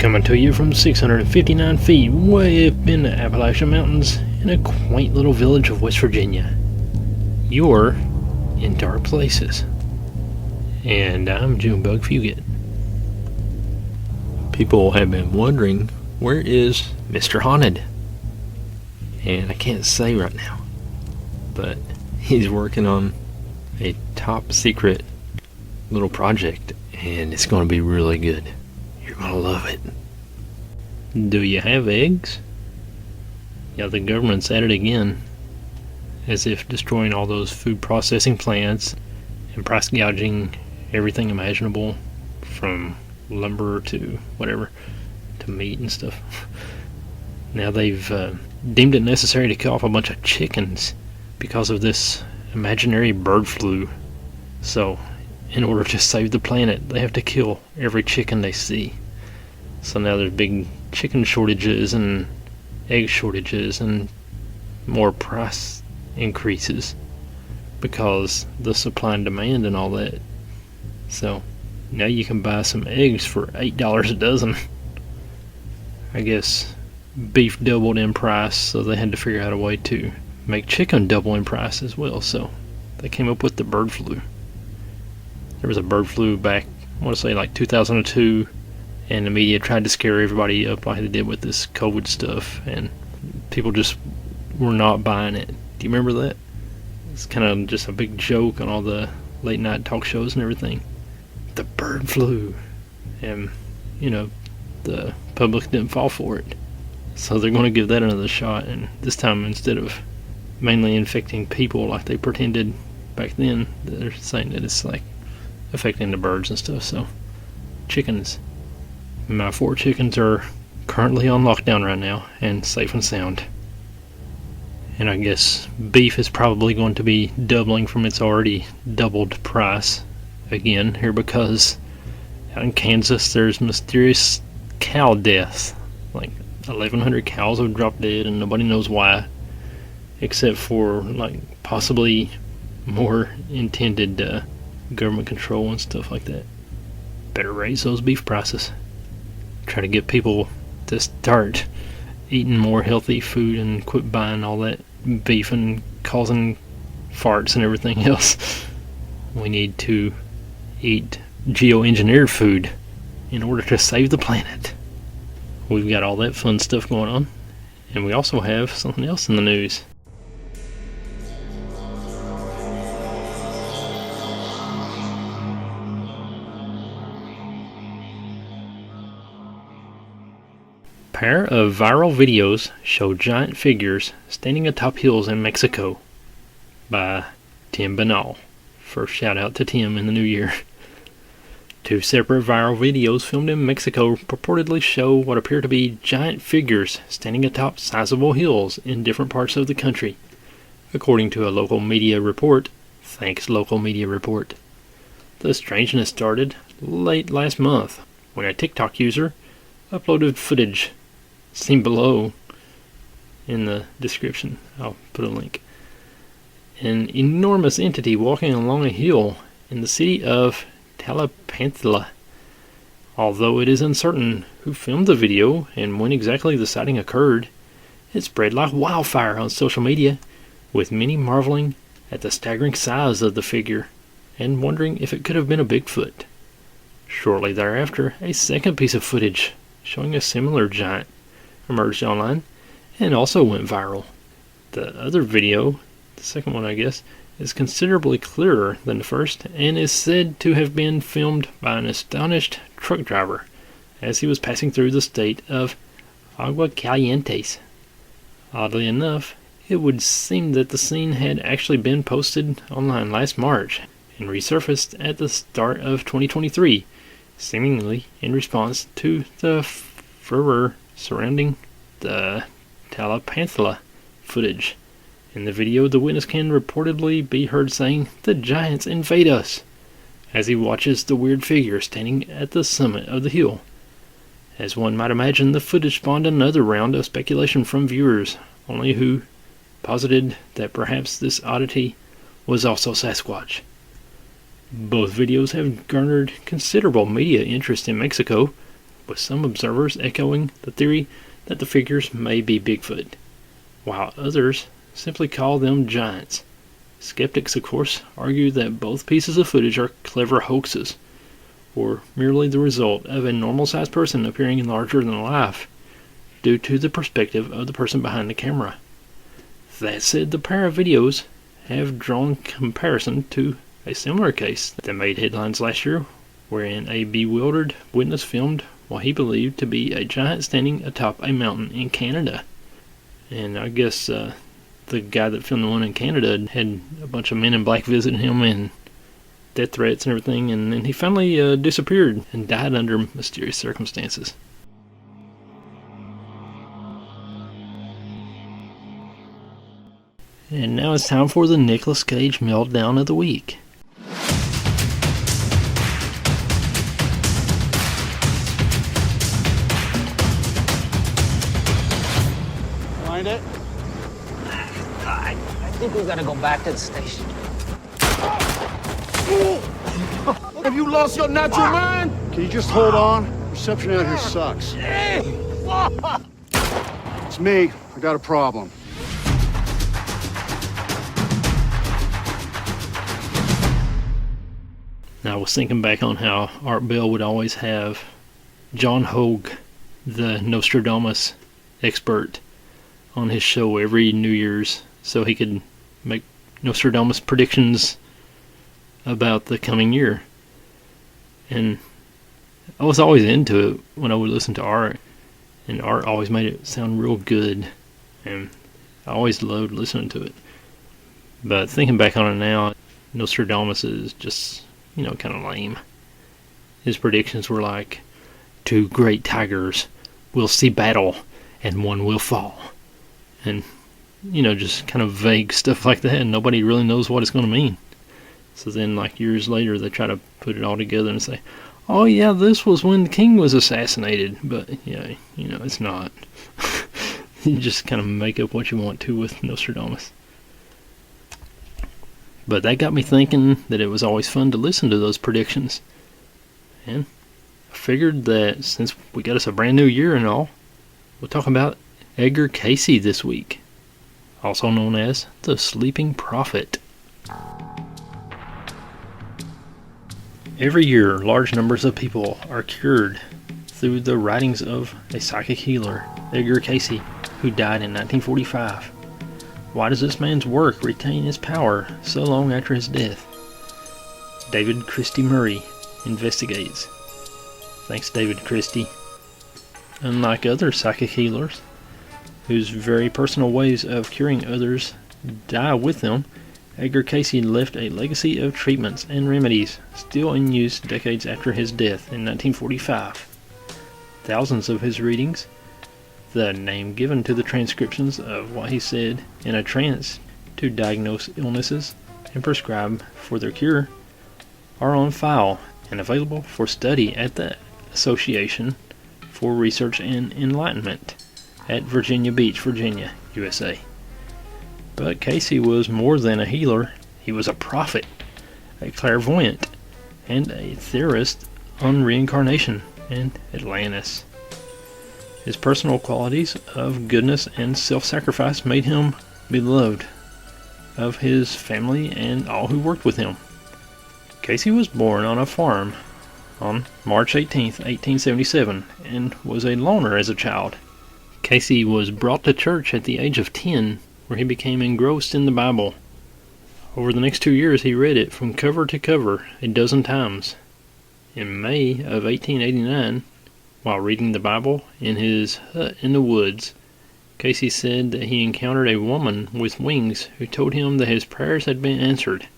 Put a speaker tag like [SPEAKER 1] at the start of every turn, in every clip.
[SPEAKER 1] Coming to you from 659 feet way up in the Appalachian Mountains in a quaint little village of West Virginia. You're in Dark Places. And I'm Junebug Fugit. People have been wondering, where is Mr. Haunted? And I can't say right now, but he's working on a top secret little project, and it's going to be really good. You're going to love it. Do you have eggs? Yeah, the government's at it again, as if destroying all those food processing plants and price gouging everything imaginable, from lumber to whatever, to meat and stuff. Now they've deemed it necessary to kill off a bunch of chickens because of this imaginary bird flu. So, in order to save the planet, they have to kill every chicken they see. So now there's big chicken shortages and egg shortages and more price increases because the supply and demand and all that. So now you can buy some eggs for $8 a dozen. I guess beef doubled in price, so they had to figure out a way to make chicken double in price as well. So they came up with the bird flu. There was a bird flu back, I want to say like 2002, and the media tried to scare everybody up like they did with this COVID stuff, and people just were not buying it. Do you remember that? It's kind of just a big joke on all the late night talk shows and everything. The bird flu. And, you know, the public didn't fall for it. So they're going to give that another shot, and this time, instead of mainly infecting people like they pretended back then, they're saying that it's like affecting the birds and stuff. So chickens. My 4 chickens are currently on lockdown right now and safe and sound. And I guess beef is probably going to be doubling from its already doubled price again here, because out in Kansas there's mysterious cow deaths. Like 1,100 cows have dropped dead and nobody knows why, except for like possibly more intended government control and stuff like that. Better raise those beef prices. Try to get people to start eating more healthy food and quit buying all that beef and causing farts and everything else. We need to eat geoengineered food in order to save the planet. We've got all that fun stuff going on, and we also have something else in the news. Pair of viral videos show giant figures standing atop hills in Mexico, by Tim Banal. First shout out to Tim in the new year. 2 separate viral videos filmed in Mexico purportedly show what appear to be giant figures standing atop sizable hills in different parts of the country, according to a local media report. Thanks, local media report. The strangeness started late last month when a TikTok user uploaded footage seen below in the description. I'll put a link. An enormous entity walking along a hill in the city of Tlalnepantla. Although it is uncertain who filmed the video and when exactly the sighting occurred, it spread like wildfire on social media, with many marveling at the staggering size of the figure and wondering if it could have been a Bigfoot. Shortly thereafter, a second piece of footage showing a similar giant emerged online and also went viral. The other video, the second one I guess, is considerably clearer than the first and is said to have been filmed by an astonished truck driver as he was passing through the state of Aguascalientes. Oddly enough, it would seem that the scene had actually been posted online last March and resurfaced at the start of 2023, seemingly in response to the furor surrounding the Tlalnepantla footage. In the video, the witness can reportedly be heard saying, "The giants invade us," as he watches the weird figure standing at the summit of the hill. As one might imagine, the footage spawned another round of speculation from viewers, only who posited that perhaps this oddity was also Sasquatch. Both videos have garnered considerable media interest in Mexico, with some observers echoing the theory that the figures may be Bigfoot, while others simply call them giants. Skeptics, of course, argue that both pieces of footage are clever hoaxes, or merely the result of a normal-sized person appearing larger than life, due to the perspective of the person behind the camera. That said, the pair of videos have drawn comparison to a similar case that made headlines last year, wherein a bewildered witness filmed what he believed to be a giant standing atop a mountain in Canada. And I guess the guy that filmed the one in Canada had a bunch of men in black visiting him and death threats and everything, and then he finally disappeared and died under mysterious circumstances. And now it's time for the Nicolas Cage meltdown of the week.
[SPEAKER 2] Find it?
[SPEAKER 3] I think we gotta go back to the station.
[SPEAKER 2] Have you lost your natural mind?
[SPEAKER 4] Can you just hold on? Reception out here sucks. It's me. I got a problem.
[SPEAKER 1] Now, I was thinking back on how Art Bell would always have John Hogue, the Nostradamus expert, on his show every New Year's so he could make Nostradamus predictions about the coming year. And I was always into it when I would listen to Art, and Art always made it sound real good, and I always loved listening to it. But thinking back on it now, Nostradamus is just, kind of lame. His predictions were like, 2 great tigers will see battle and one will fall. And, just kind of vague stuff like that, and nobody really knows what it's going to mean. So then, years later, they try to put it all together and say, oh yeah, this was when the king was assassinated. But, yeah, it's not. You just kind of make up what you want to with Nostradamus. But that got me thinking that it was always fun to listen to those predictions. And I figured that since we got us a brand new year and all, we'll talk about Edgar Cayce this week, also known as the Sleeping Prophet. Every year, large numbers of people are cured through the writings of a psychic healer, Edgar Cayce, who died in 1945. Why does this man's work retain its power so long after his death? David Christie Murray investigates. Thanks, David Christie. Unlike other psychic healers, whose very personal ways of curing others die with them, Edgar Cayce left a legacy of treatments and remedies still in use decades after his death in 1945. Thousands of his readings, the name given to the transcriptions of what he said in a trance to diagnose illnesses and prescribe for their cure, are on file and available for study at the Association for Research and Enlightenment at Virginia Beach, Virginia, USA. But Cayce was more than a healer. He was a prophet, a clairvoyant, and a theorist on reincarnation and Atlantis. His personal qualities of goodness and self-sacrifice made him beloved of his family and all who worked with him. Cayce was born on a farm on March 18, 1877, and was a loner as a child. Cayce was brought to church at the age of 10, where he became engrossed in the Bible. Over the next 2 years, he read it from cover to cover a dozen times. In May of 1889, while reading the Bible in his hut in the woods, Cayce said that he encountered a woman with wings who told him that his prayers had been answered.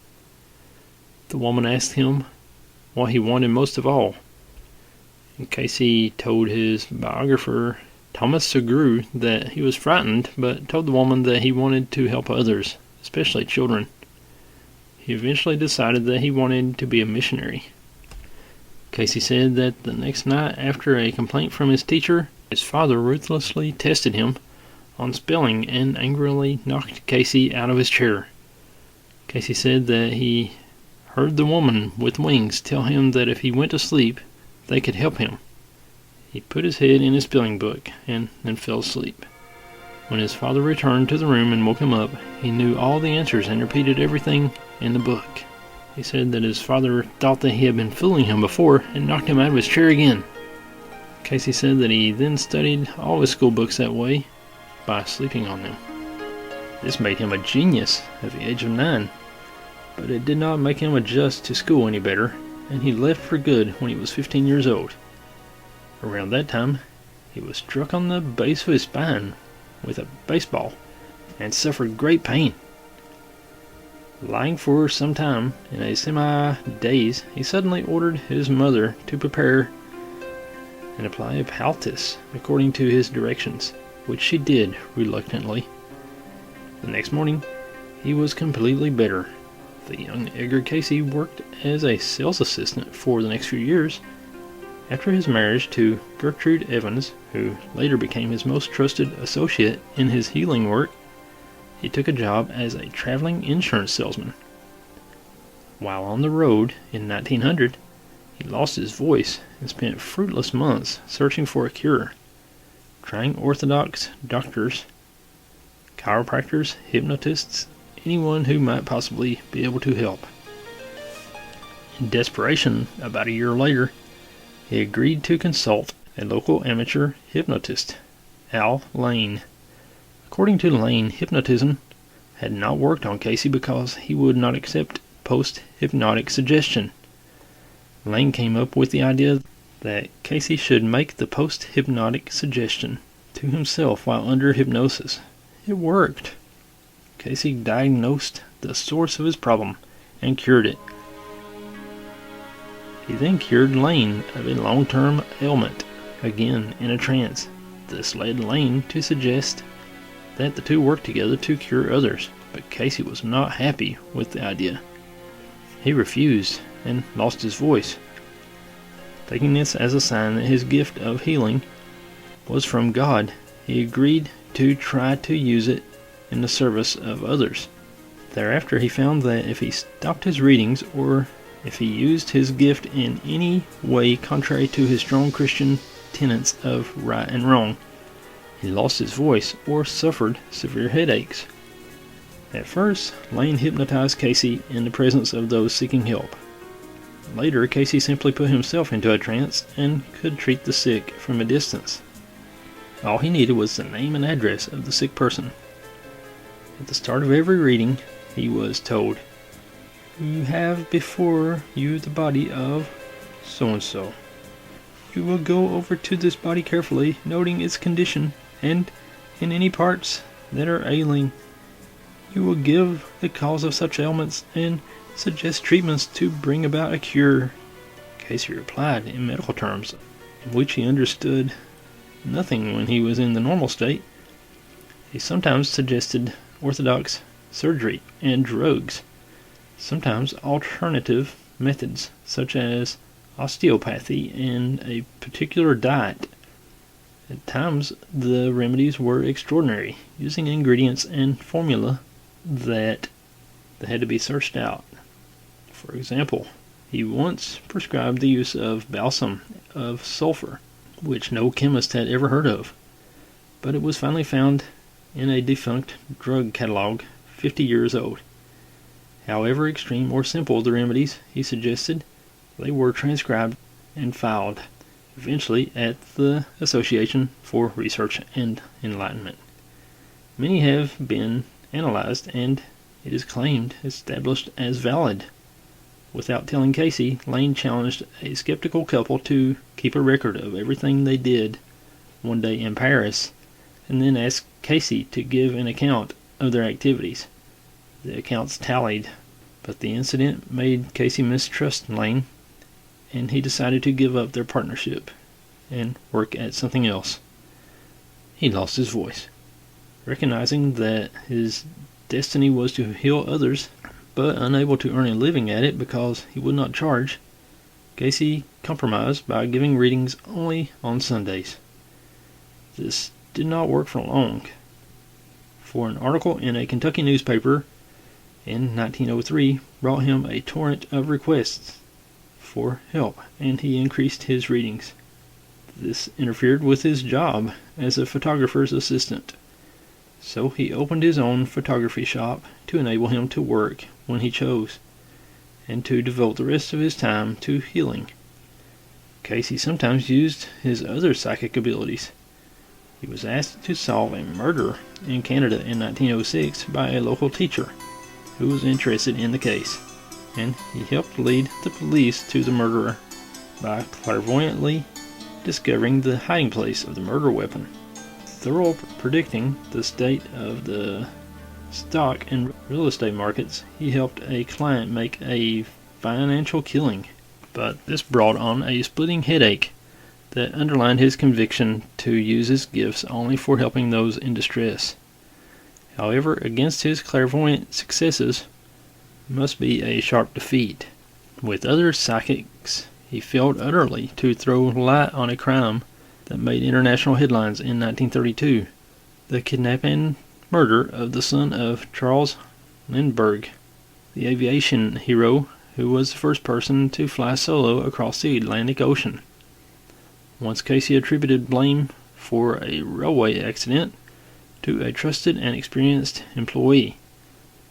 [SPEAKER 1] The woman asked him what he wanted most of all, and Cayce told his biographer Thomas Segru that he was frightened, but told the woman that he wanted to help others, especially children. He eventually decided that he wanted to be a missionary. Cayce said that the next night, after a complaint from his teacher, his father ruthlessly tested him on spelling and angrily knocked Cayce out of his chair. Cayce said that he heard the woman with wings tell him that if he went to sleep, they could help him.
[SPEAKER 5] He put his head in his spelling book and then fell asleep. When his father returned to the room and woke him up, he knew all the answers and repeated everything in the book. He said that his father thought that he had been fooling him before and knocked him out of his chair again. Cayce said that he then studied all his school books that way by sleeping on them. This made him a genius at the age of 9, but it did not make him adjust to school any better, and he left for good when he was 15 years old. Around that time, he was struck on the base of his spine with a baseball and suffered great pain. Lying for some time in a semi-daze, he suddenly ordered his mother to prepare and apply a poultice according to his directions, which she did reluctantly. The next morning, he was completely better. The young Edgar Cayce worked as a sales assistant for the next few years. After his marriage to Gertrude Evans, who later became his most trusted associate in his healing work, he took a job as a traveling insurance salesman. While on the road in 1900, he lost his voice and spent fruitless months searching for a cure, trying orthodox doctors, chiropractors, hypnotists, anyone who might possibly be able to help. In desperation, about a year later, he agreed to consult a local amateur hypnotist, Al Lane. According to Lane, hypnotism had not worked on Cayce because he would not accept post-hypnotic suggestion. Lane came up with the idea that Cayce should make the post-hypnotic suggestion to himself while under hypnosis. It worked. Cayce diagnosed the source of his problem and cured it. He then cured Lane of a long-term ailment, again in a trance. This led Lane to suggest that the two worked together to cure others, but Cayce was not happy with the idea. He refused and lost his voice. Taking this as a sign that his gift of healing was from God, he agreed to try to use it in the service of others. Thereafter, he found that if he stopped his readings or if he used his gift in any way contrary to his strong Christian tenets of right and wrong, he lost his voice or suffered severe headaches. At first, Lane hypnotized Cayce in the presence of those seeking help. Later, Cayce simply put himself into a trance and could treat the sick from a distance. All he needed was the name and address of the sick person. At the start of every reading, he was told, "You have before you the body of so-and-so. You will go over to this body carefully, noting its condition, and in any parts that are ailing, you will give the cause of such ailments and suggest treatments to bring about a cure." Cayce replied in medical terms, in which he understood nothing when he was in the normal state. He sometimes suggested orthodox surgery and drugs, sometimes alternative methods such as osteopathy and a particular diet. At times, the remedies were extraordinary, using ingredients and formula that had to be searched out. For example, he once prescribed the use of balsam of sulfur, which no chemist had ever heard of, but it was finally found in a defunct drug catalog 50 years old. However extreme or simple the remedies he suggested, they were transcribed and filed, eventually at the Association for Research and Enlightenment. Many have been analyzed and, it is claimed, established as valid. Without telling Cayce, Lane challenged a skeptical couple to keep a record of everything they did one day in Paris, and then asked Cayce to give an account of their activities. The accounts tallied, but the incident made Cayce mistrust Lane, and he decided to give up their partnership and work at something else. He lost his voice. Recognizing that his destiny was to heal others, but unable to earn a living at it because he would not charge, Cayce compromised by giving readings only on Sundays. This did not work for long. For an article in a Kentucky newspaper in 1903 brought him a torrent of requests for help, and he increased his readings. This interfered with his job as a photographer's assistant. So he opened his own photography shop to enable him to work when he chose, and to devote the rest of his time to healing. Cayce sometimes used his other psychic abilities. He was asked to solve a murder in Canada in 1906 by a local teacher who was interested in the case, and he helped lead the police to the murderer by clairvoyantly discovering the hiding place of the murder weapon. Thorough predicting the state of the stock and real estate markets, he helped a client make a financial killing, but this brought on a splitting headache that underlined his conviction to use his gifts only for helping those in distress. However, against his clairvoyant successes must be a sharp defeat. With other psychics, he failed utterly to throw light on a crime that made international headlines in 1932, the kidnapping and murder of the son of Charles Lindbergh, the aviation hero who was the first person to fly solo across the Atlantic Ocean. Once Cayce attributed blame for a railway accident to a trusted and experienced employee,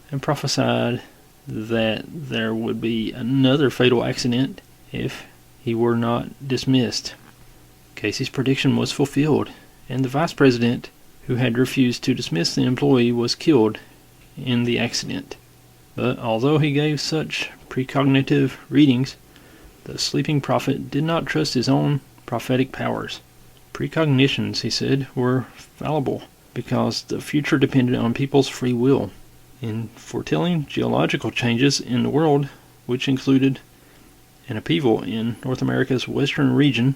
[SPEAKER 5] and prophesied that there would be another fatal accident if he were not dismissed. Cayce's prediction was fulfilled, and the vice president who had refused to dismiss the employee was killed in the accident. But although he gave such precognitive readings, the sleeping prophet did not trust his own prophetic powers. Precognitions, he said, were fallible because the future depended on people's free will. In foretelling geological changes in the world, which included an upheaval in North America's western region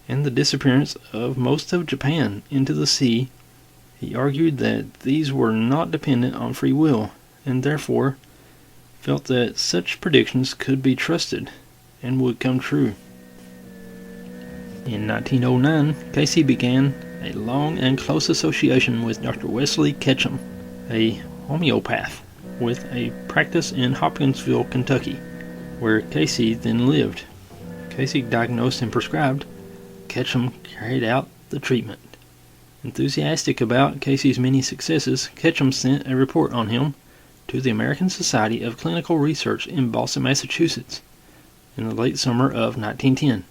[SPEAKER 5] and the disappearance of most of Japan into the sea, he argued that these were not dependent on free will, and therefore felt that such predictions could be trusted and would come true. In 1909, Cayce began a long and close association with Dr. Wesley Ketchum, a homeopath with a practice in Hopkinsville, Kentucky, where Cayce then lived. Cayce diagnosed and prescribed. Ketchum carried out the treatment. Enthusiastic about Cayce's many successes, Ketchum sent a report on him to the American Society of Clinical Research in Boston, Massachusetts, in the late summer of 1910.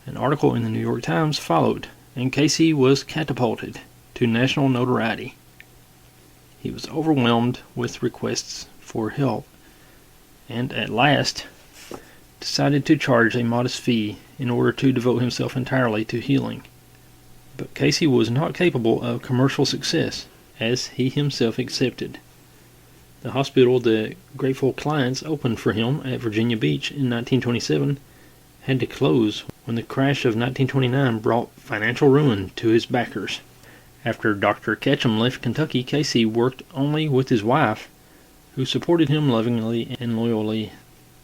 [SPEAKER 5] An article in the New York Times followed, and Cayce was catapulted to national notoriety. He was overwhelmed with requests for help, and at last decided to charge a modest fee in order to devote himself entirely to healing. But Cayce was not capable of commercial success, as he himself accepted. The hospital that grateful clients opened for him at Virginia Beach in 1927 had to close when the crash of 1929 brought financial ruin to his backers. After Dr. Ketchum left Kentucky, Cayce worked only with his wife, who supported him lovingly and loyally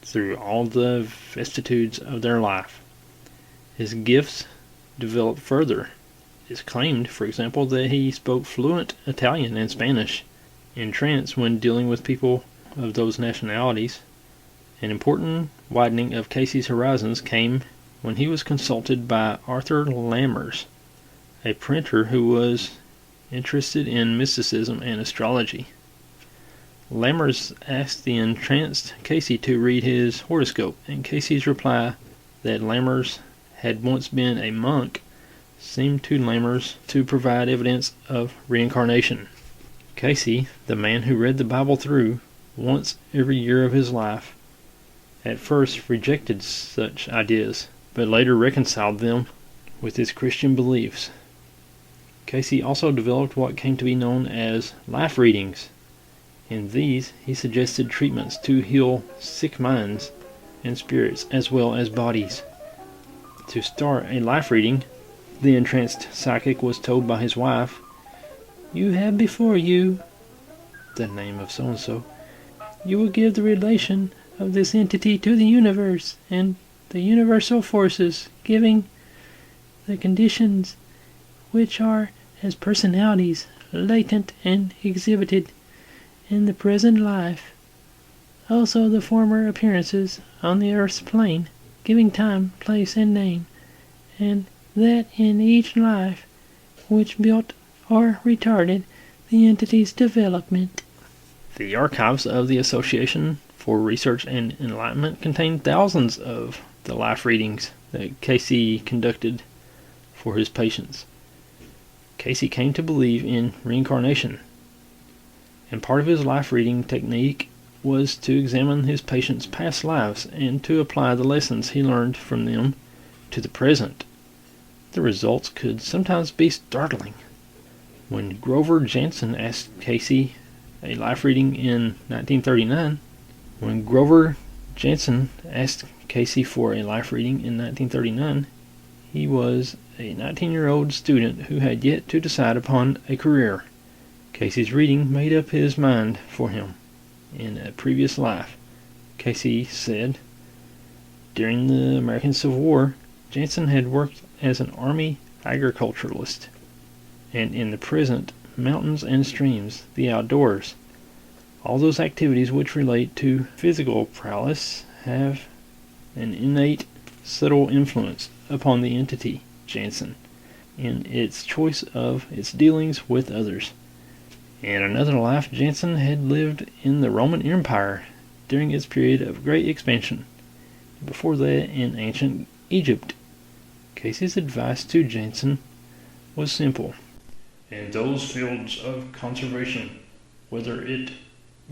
[SPEAKER 5] through all the vicissitudes of their life. His gifts developed further. It is claimed, for example, that he spoke fluent Italian and Spanish in trance when dealing with people of those nationalities. An important widening of Cayce's horizons came when he was consulted by Arthur Lammers, a printer who was interested in mysticism and astrology. Lammers asked the entranced Cayce to read his horoscope, and Cayce's reply that Lammers had once been a monk seemed to Lammers to provide evidence of reincarnation. Cayce, the man who read the Bible through once every year of his life, at first rejected such ideas, but later reconciled them with his Christian beliefs. Cayce also developed what came to be known as life readings. In these, he suggested treatments to heal sick minds and spirits as well as bodies. To start a life reading, the entranced psychic was told by his wife, "You have before you the name of so-and-so. You will give the relation of this entity to the universe and the universal forces, giving the conditions which are as personalities latent and exhibited in the present life, also the former appearances on the earth's plane, giving time, place, and name, and that in each life which built or retarded the entity's development. The archives of the Association for Research and Enlightenment contain thousands of the life readings that Cayce conducted for his patients. Cayce came to believe in reincarnation, and part of his life reading technique was to examine his patients' past lives and to apply the lessons he learned from them to the present. The results could sometimes be startling. When Grover Jansen asked Cayce a life reading in 1939, for a life reading in 1939, he was a 19-year-old student who had yet to decide upon a career. Cayce's reading made up his mind for him. In a previous life, Cayce said, during the American Civil War, Jansen had worked as an army agriculturalist, and in the present, mountains and streams, the outdoors. All those activities which relate to physical prowess have an innate, subtle influence upon the entity, Jansen, in its choice of its dealings with others. In another life, Jansen had lived in the Roman Empire during its period of great expansion, and before that in ancient Egypt. Cayce's advice to Jansen was simple. In those fields of conservation, whether it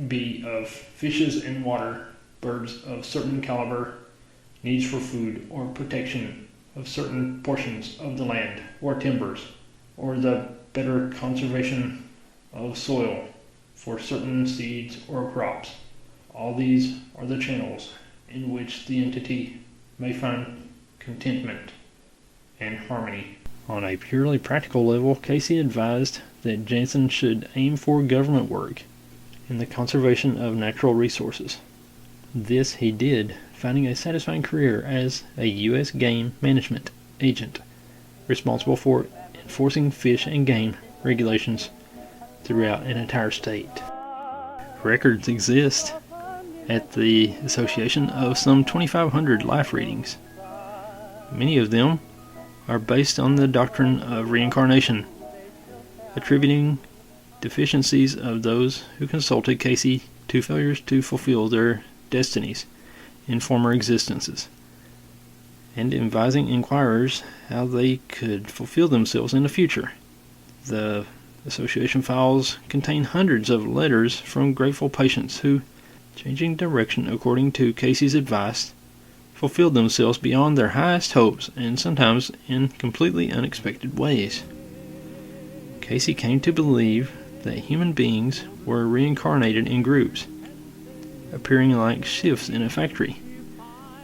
[SPEAKER 5] be of fishes in water, birds of certain caliber, needs for food or protection of certain portions of the land or timbers, or the better conservation of soil for certain seeds or crops. All these are the channels in which the entity may find contentment and harmony. On a purely practical level, Cayce advised that Jansen should aim for government work in the conservation of natural resources. This he did, finding a satisfying career as a U.S. game management agent, responsible for enforcing fish and game regulations throughout an entire state. Records exist at the Association of some 2,500 life readings. Many of them are based on the doctrine of reincarnation, attributing deficiencies of those who consulted Cayce to failures to fulfill their destinies in former existences, and advising inquirers how they could fulfill themselves in the future. The Association files contain hundreds of letters from grateful patients who, changing direction according to Cayce's advice, fulfilled themselves beyond their highest hopes and sometimes in completely unexpected ways. Cayce came to believe that human beings were reincarnated in groups, appearing like shifts in a factory,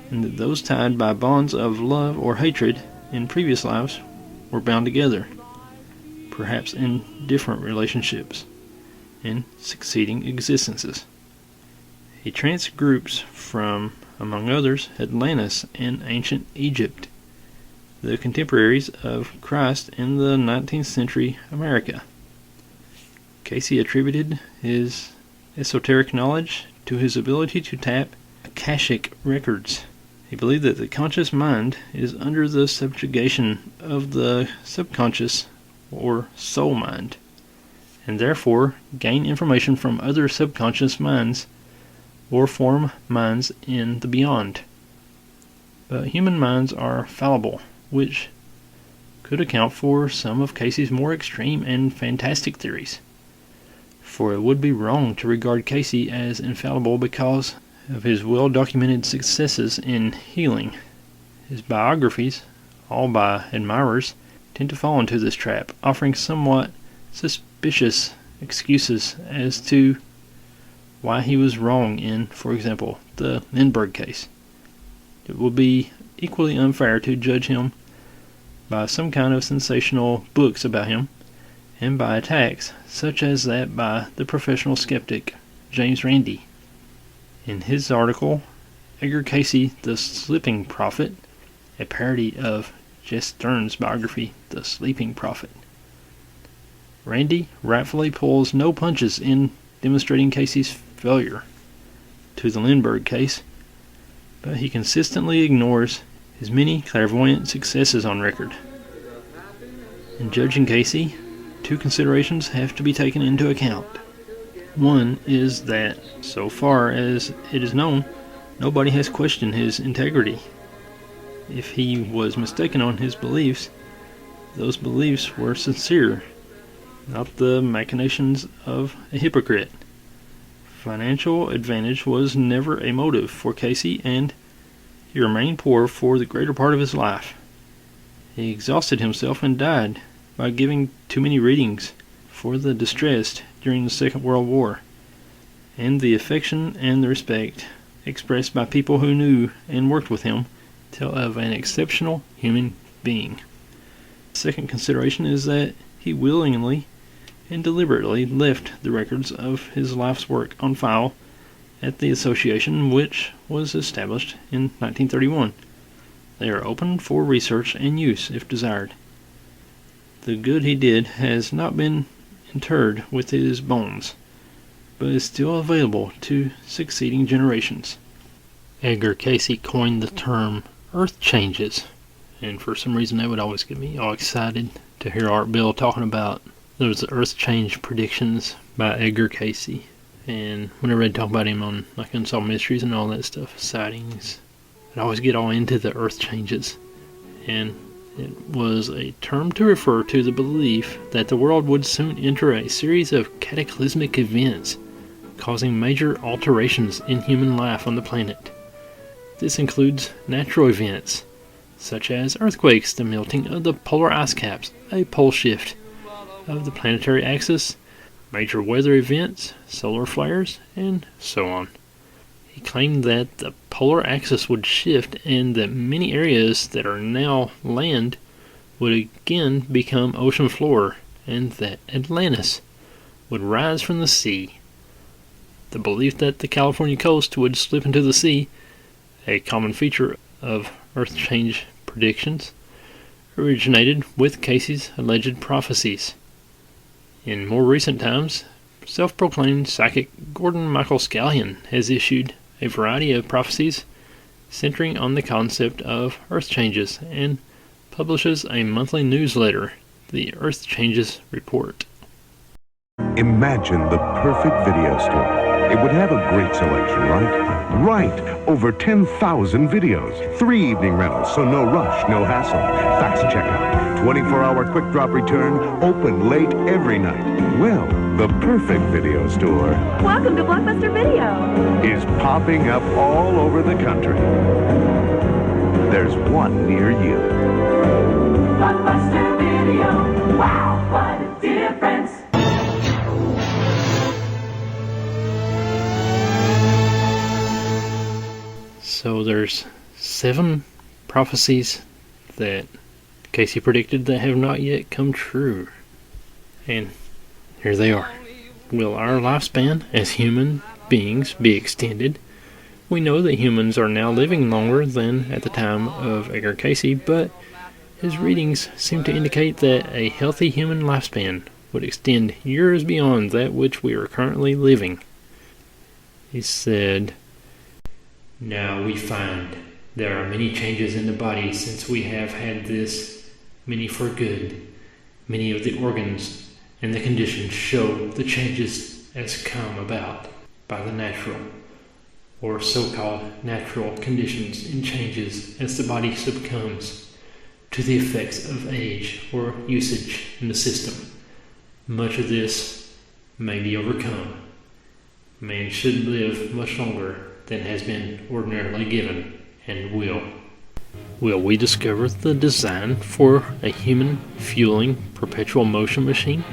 [SPEAKER 5] and that those tied by bonds of love or hatred in previous lives were bound together, perhaps in different relationships, in succeeding existences. He traced groups from, among others, Atlantis and ancient Egypt, the contemporaries of Christ in the 19th century America. Cayce attributed his esoteric knowledge to his ability to tap Akashic records. He believed that the conscious mind is under the subjugation of the subconscious or soul mind, and therefore gain information from other subconscious minds or form minds in the beyond. But human minds are fallible, which could account for some of Cayce's more extreme and fantastic theories. For it would be wrong to regard Cayce as infallible because of his well-documented successes in healing. His biographies, all by admirers, tend to fall into this trap, offering somewhat suspicious excuses as to why he was wrong in, for example, the Lindbergh case. It would be equally unfair to judge him by some kind of sensational books about him, and by attacks such as that by the professional skeptic James Randi. In his article, Edgar Cayce, the Sleeping Prophet, a parody of Jess Stern's biography, The Sleeping Prophet, Randi rightfully pulls no punches in demonstrating Cayce's failure to the Lindbergh case, but he consistently ignores his many clairvoyant successes on record. In judging Cayce, two considerations have to be taken into account. One is that, so far as it is known, nobody has questioned his integrity. If he was mistaken on his beliefs, those beliefs were sincere, not the machinations of a hypocrite. Financial advantage was never a motive for Cayce, and he remained poor for the greater part of his life. He exhausted himself and died by giving too many readings for the distressed during the Second World War, and the affection and the respect expressed by people who knew and worked with him tell of an exceptional human being. The second consideration is that he willingly and deliberately left the records of his life's work on file at the association, which was established in 1931. They are open for research and use if desired. The good he did has not been interred with his bones, but is still available to succeeding generations. Edgar Cayce coined the term earth changes, and for some reason that would always get me all excited to hear Art Bell talking about those earth change predictions by Edgar Cayce. And whenever I talk about him on like Unsolved Mysteries and all that stuff, Sightings, I'd always get all into the earth changes. And it was a term to refer to the belief that the world would soon enter a series of cataclysmic events, causing major alterations in human life on the planet. This includes natural events, such as earthquakes, the melting of the polar ice caps, a pole shift of the planetary axis, major weather events, solar flares, and so on. He claimed that the polar axis would shift and that many areas that are now land would again become ocean floor, and that Atlantis would rise from the sea. The belief that the California coast would slip into the sea, a common feature of earth change predictions, originated with Cayce's alleged prophecies. In more recent times, self-proclaimed psychic Gordon Michael Scallion has issued a variety of prophecies centering on the concept of earth changes and publishes a monthly newsletter, the Earth Changes Report.
[SPEAKER 6] Imagine the perfect video store. It would have a great selection, right? Right! Over 10,000 videos. 3 evening rentals, so no rush, no hassle. Fast checkout. 24-hour quick drop return. Open late every night. Well, the perfect video store
[SPEAKER 7] Welcome to Blockbuster Video.
[SPEAKER 6] is popping up all over the country. There's one near you.
[SPEAKER 7] Blockbuster Video. Wow, what a difference.
[SPEAKER 5] So there's 7 prophecies that Cayce predicted that have not yet come true. And here they are. Will our lifespan as human beings be extended? We know that humans are now living longer than at the time of Edgar Cayce, but his readings seem to indicate that a healthy human lifespan would extend years beyond that which we are currently living. He said, "Now we find there are many changes in the body since we have had this, many for good. Many of the organs and the conditions show the changes as come about by the natural, or so-called natural conditions and changes as the body succumbs to the effects of age or usage in the system. Much of this may be overcome. Man should live much longer than has been ordinarily given, and will." Will we discover the design for a human fueling perpetual motion machine?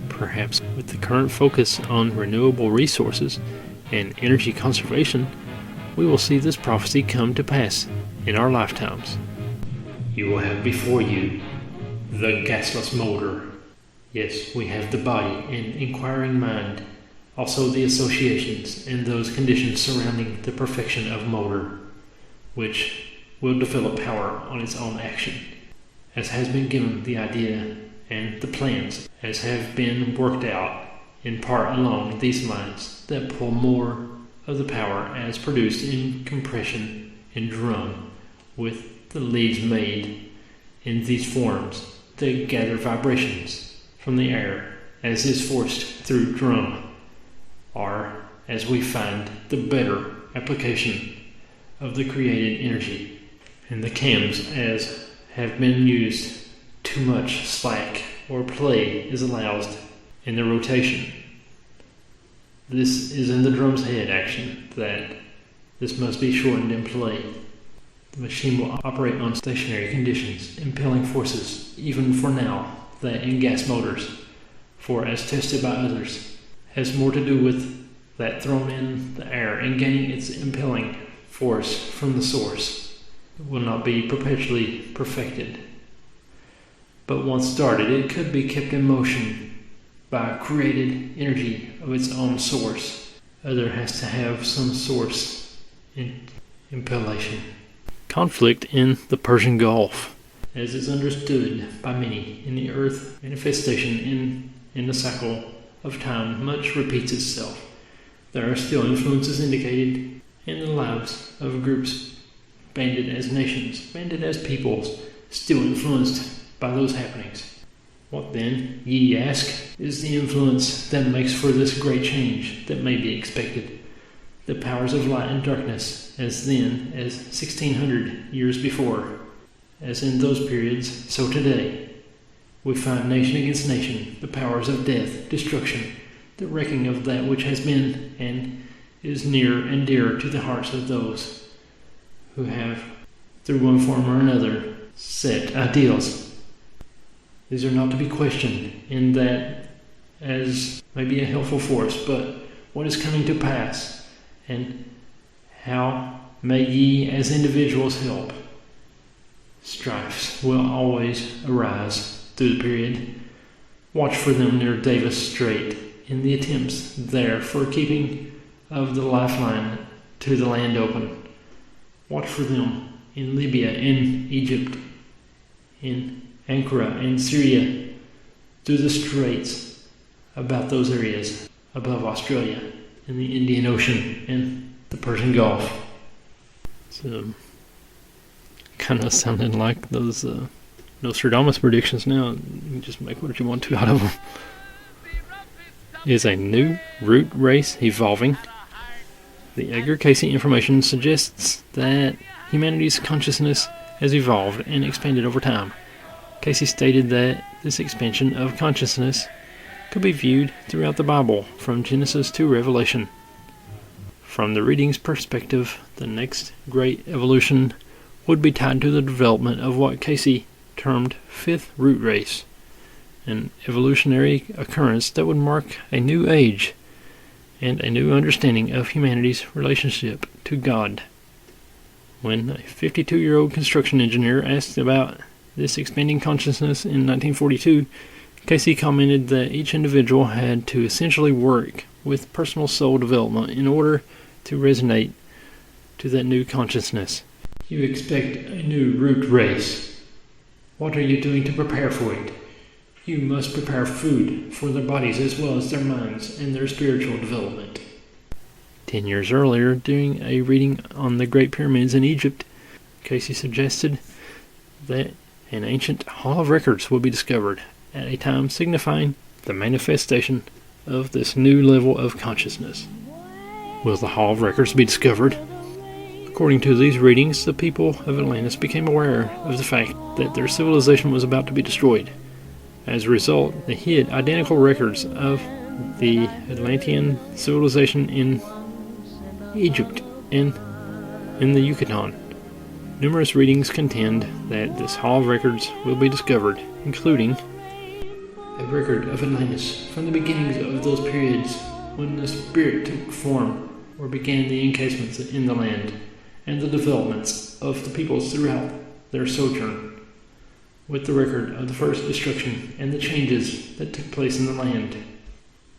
[SPEAKER 5] Perhaps with the current focus on renewable resources and energy conservation, we will see this prophecy come to pass in our lifetimes. You will have before you the gasless motor. Yes, we have the body and inquiring mind, also the associations and those conditions surrounding the perfection of motor, which will develop power on its own action, as has been given the idea, and the plans as have been worked out in part along these lines that pull more of the power as produced in compression and drum, with the leads made in these forms they gather vibrations from the air as is forced through drum, are, as we find, the better application of the created energy. And the cams, as have been used, too much slack or play is allowed in the rotation. This is in the drum's head action that this must be shortened in play. The machine will operate on stationary conditions, impelling forces, even for now, that in gas motors, for as tested by others, has more to do with that thrown in the air and gaining its impelling force from the source. It will not be perpetually perfected. But once started, it could be kept in motion by created energy of its own source. Other has to have some source in impellation. Conflict in the Persian Gulf. As is understood by many in the earth, manifestation in the cycle of time much repeats itself. There are still influences indicated in the lives of groups banded as nations, banded as peoples, still influenced by those happenings. What then, ye ask, is the influence that makes for this great change that may be expected? The powers of light and darkness, as then as 1600 years before, as in those periods, so today. We find nation against nation, the powers of death, destruction, the wrecking of that which has been and is near and dear to the hearts of those who have, through one form or another, set ideals. These are not to be questioned in that as may be a helpful force, but what is coming to pass, and how may ye as individuals help? Strifes will always arise through the period. Watch for them near Davis Strait in the attempts there for keeping of the lifeline to the land open. Watch for them in Libya, in Egypt, in Ankara, in Syria, through the straits about those areas, above Australia, in the Indian Ocean, and the Persian Gulf. So, kind of sounding like those Nostradamus predictions now. You can just make what you want to out of them. Is a new root race evolving? The Edgar Cayce information suggests that humanity's consciousness has evolved and expanded over time. Cayce stated that this expansion of consciousness could be viewed throughout the Bible, from Genesis to Revelation. From the reading's perspective, the next great evolution would be tied to the development of what Cayce termed fifth root race, an evolutionary occurrence that would mark a new age and a new understanding of humanity's relationship to God. When a 52-year-old construction engineer asked about this expanding consciousness in 1942, Cayce commented that each individual had to essentially work with personal soul development in order to resonate to that new consciousness. You expect a new root race. What are you doing to prepare for it? You must prepare food for their bodies as well as their minds and their spiritual development. 10 years earlier, during a reading on the Great Pyramids in Egypt, Cayce suggested that an ancient Hall of Records will be discovered at a time signifying the manifestation of this new level of consciousness. Will the Hall of Records be discovered? According to these readings, the people of Atlantis became aware of the fact that their civilization was about to be destroyed. As a result, they hid identical records of the Atlantean civilization in Egypt and in the Yucatan. Numerous readings contend that this Hall of Records will be discovered, including a record of Atlantis from the beginnings of those periods when the spirit took form or began the encasements in the land, and the developments of the peoples throughout their sojourn, with the record of the first destruction and the changes that took place in the land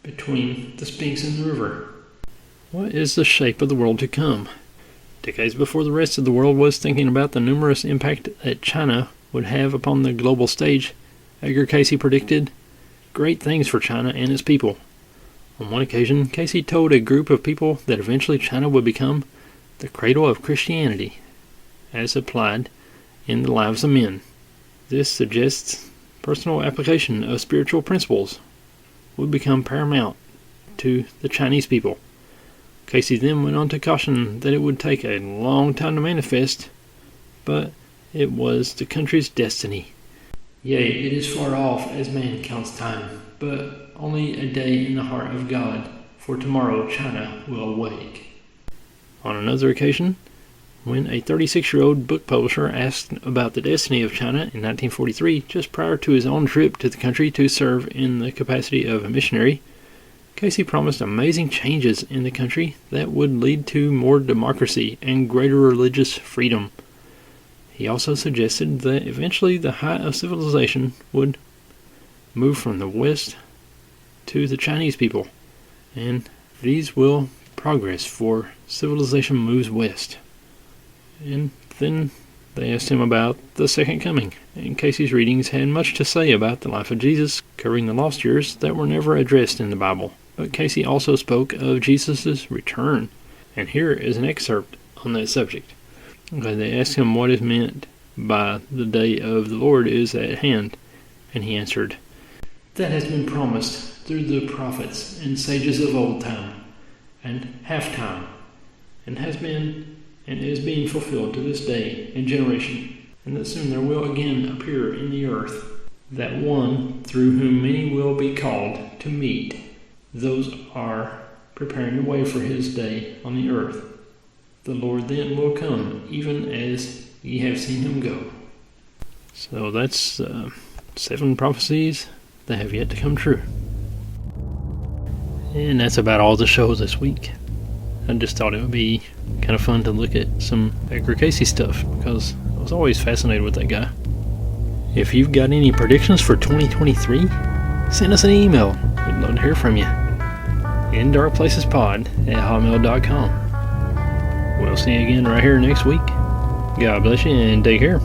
[SPEAKER 5] between the Sphinx and the river. What is the shape of the world to come? Decades before the rest of the world was thinking about the numerous impact that China would have upon the global stage, Edgar Cayce predicted great things for China and its people. On one occasion, Cayce told a group of people that eventually China would become the cradle of Christianity, as applied in the lives of men. This suggests personal application of spiritual principles would become paramount to the Chinese people. Cayce then went on to caution that it would take a long time to manifest, but it was the country's destiny. Yea, it is far off as man counts time, but only a day in the heart of God, for tomorrow China will awake. On another occasion, when a 36-year-old book publisher asked about the destiny of China in 1943, just prior to his own trip to the country to serve in the capacity of a missionary, Cayce promised amazing changes in the country that would lead to more democracy and greater religious freedom. He also suggested that eventually the height of civilization would move from the West to the Chinese people, and these will progress, for civilization moves west. And then they asked him about the second coming, and Cayce's readings had much to say about the life of Jesus, covering the lost years that were never addressed in the Bible. But Cayce also spoke of Jesus' return, and here is an excerpt on that subject. Okay, they asked him what is meant by the day of the Lord is at hand, and he answered, "That has been promised through the prophets and sages of old time, and half time, and has been and is being fulfilled to this day and generation, and that soon there will again appear in the earth that one through whom many will be called to meet. Those are preparing the way for his day on the earth. The Lord then will come, even as ye have seen him go." So that's 7 prophecies that have yet to come true. And that's about all the show this week. I just thought it would be kind of fun to look at some Edgar Cayce stuff, because I was always fascinated with that guy. If you've got any predictions for 2023, send us an email. We'd love to hear from you. indarkplacespod@hotmail.com. We'll see you again right here next week. God bless you and take care.